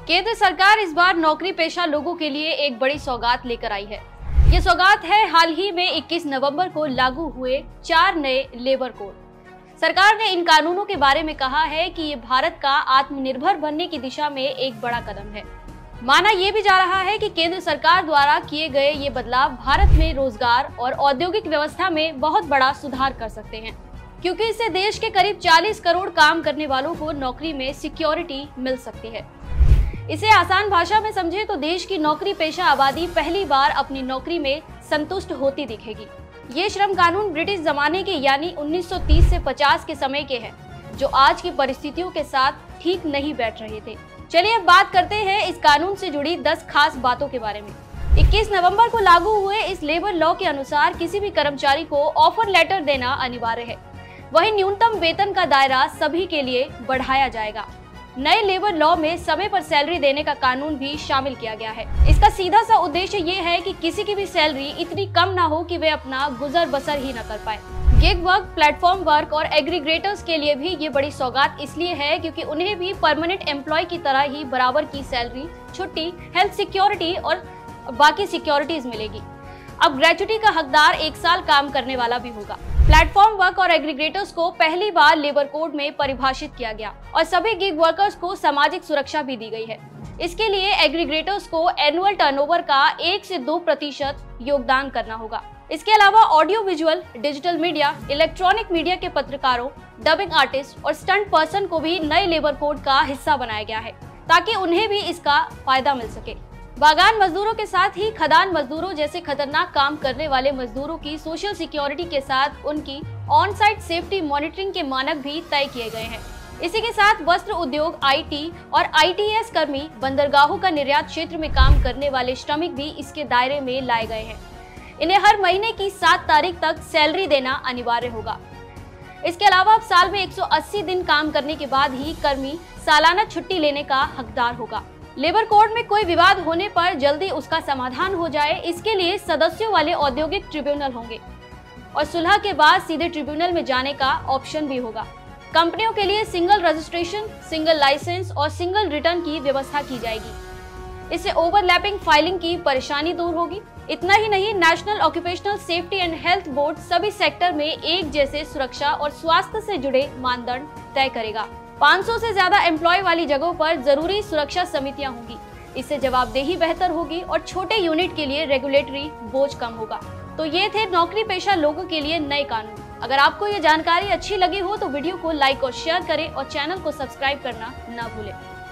केंद्र सरकार इस बार नौकरी पेशा लोगों के लिए एक बड़ी सौगात लेकर आई है। ये सौगात है हाल ही में 21 नवंबर को लागू हुए 4 नए लेबर कोड। सरकार ने इन कानूनों के बारे में कहा है कि ये भारत का आत्मनिर्भर बनने की दिशा में एक बड़ा कदम है। माना यह भी जा रहा है कि केंद्र सरकार द्वारा किए गए ये बदलाव भारत में रोजगार और औद्योगिक व्यवस्था में बहुत बड़ा सुधार कर सकते हैं, क्योंकि इससे देश के करीब 40 करोड़ काम करने वालों को नौकरी में सिक्योरिटी मिल सकती है। इसे आसान भाषा में समझे तो देश की नौकरी पेशा आबादी पहली बार अपनी नौकरी में संतुष्ट होती दिखेगी। ये श्रम कानून ब्रिटिश जमाने के यानी 1930 से 50 के समय के हैं, जो आज की परिस्थितियों के साथ ठीक नहीं बैठ रहे थे। चलिए अब बात करते हैं इस कानून से जुड़ी 10 खास बातों के बारे में। 21 नवंबर को लागू हुए इस लेबर लॉ के अनुसार किसी भी कर्मचारी को ऑफर लेटर देना अनिवार्य है। वहीं न्यूनतम वेतन का दायरा सभी के लिए बढ़ाया जाएगा। नए लेबर लॉ में समय पर सैलरी देने का कानून भी शामिल किया गया है। इसका सीधा सा उद्देश्य ये है कि किसी की भी सैलरी इतनी कम ना हो कि वे अपना गुजर बसर ही न कर पाए। गिग वर्क, प्लेटफॉर्म वर्क और एग्रीगेटर्स के लिए भी ये बड़ी सौगात इसलिए है क्योंकि उन्हें भी परमानेंट एम्प्लॉय की तरह ही बराबर की सैलरी, छुट्टी, हेल्थ सिक्योरिटी और बाकी सिक्योरिटीज मिलेगी। अब ग्रेच्युटी का हकदार 1 साल काम करने वाला भी होगा। प्लेटफॉर्म वर्क और एग्रीगेटर्स को पहली बार लेबर कोड में परिभाषित किया गया और सभी गिग वर्कर्स को सामाजिक सुरक्षा भी दी गई है। इसके लिए एग्रीगेटर्स को एनुअल टर्नओवर का 1 से 2% योगदान करना होगा। इसके अलावा audio visual, digital media, electronic media के पत्रकारों, डबिंग आर्टिस्ट और स्टंट पर्सन को भी नए लेबर कोड का हिस्सा बनाया गया है, ताकि उन्हें भी इसका फायदा मिल सके। बागान मजदूरों के साथ ही खदान मजदूरों जैसे खतरनाक काम करने वाले मजदूरों की सोशल सिक्योरिटी के साथ उनकी ऑन साइट सेफ्टी मॉनिटरिंग के मानक भी तय किए गए हैं। इसी के साथ वस्त्र उद्योग, IT और ITS कर्मी, बंदरगाहों का निर्यात क्षेत्र में काम करने वाले श्रमिक भी इसके दायरे में लाए गए हैं। इन्हें हर महीने की 7 तारीख तक सैलरी देना अनिवार्य होगा। इसके अलावा अब साल में 180 दिन काम करने के बाद ही कर्मी सालाना छुट्टी लेने का हकदार होगा। लेबर कोड में कोई विवाद होने पर जल्दी उसका समाधान हो जाए, इसके लिए सदस्यों वाले औद्योगिक ट्रिब्यूनल होंगे और सुलह के बाद सीधे ट्रिब्यूनल में जाने का ऑप्शन भी होगा। कंपनियों के लिए सिंगल रजिस्ट्रेशन, सिंगल लाइसेंस और सिंगल रिटर्न की व्यवस्था की जाएगी। इससे ओवरलैपिंग फाइलिंग की परेशानी दूर होगी। इतना ही नहीं, national occupational safety and health board सभी सेक्टर में एक जैसे सुरक्षा और स्वास्थ्य से जुड़े मानदंड तय करेगा। 500 से ज्यादा एम्प्लॉय वाली जगहों पर जरूरी सुरक्षा समितियां होंगी। इससे जवाबदेही बेहतर होगी और छोटे यूनिट के लिए रेगुलेटरी बोझ कम होगा। तो ये थे नौकरी पेशा लोगों के लिए नए कानून। अगर आपको ये जानकारी अच्छी लगी हो तो वीडियो को लाइक और शेयर करें और चैनल को सब्सक्राइब करना न भूलें।